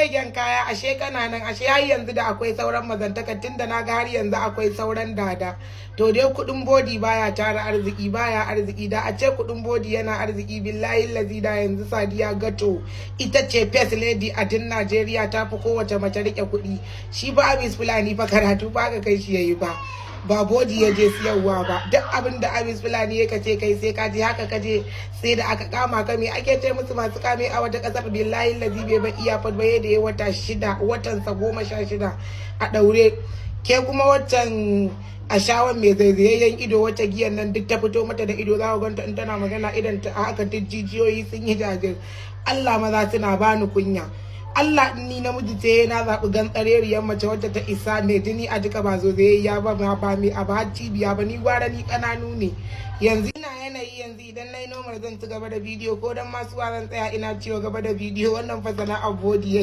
shegen kaya ashe kana nan ashe har yanzu da akwai sauran mazantaka tunda na ga har yanzu akwai sauran dada. To dai kudin bodi baya tara arziki baya arziki da a ce kudin bodi yana arziki billahi lazi da yanzu Sadiya Gato ita ce first lady a din Najeriya ta fi kowace mace rike kudi. Shi ba Amis Fulani fa karatu ba ka kai shi yayi ba bodi ya je siyarwa ba. Duk abin da Amis Fulani ya kace kai sai ka je haka kaje sai da aka kama ka me ake ce musu masu kame a wata kasar billahi lazi bai ba iya fa ba da ya wata 6 watansa 16 a daure. Ke kuma waccan a shawon mai zaizayayyen ido wacce giyan nan duk ta fito mata da ido za ku ganta in tana magana idan ta haka duk jijiyoyi sun yi jajir. Allah maza suna bani kunya. Allah ni namiji ce na zaɓi gantsareriyar mace wacce ta isa mai jini a duka ba zo zai ya ba mai abu har cibiya ba ni gwara ni kananu ne. Yanzu ina yanayi yanzu idan na yi nomar zan ci gaba da bidiyo ko dan masu zan tsaya ina ciwo gaba da bidiyo wannan fa sana'ar bodi yake.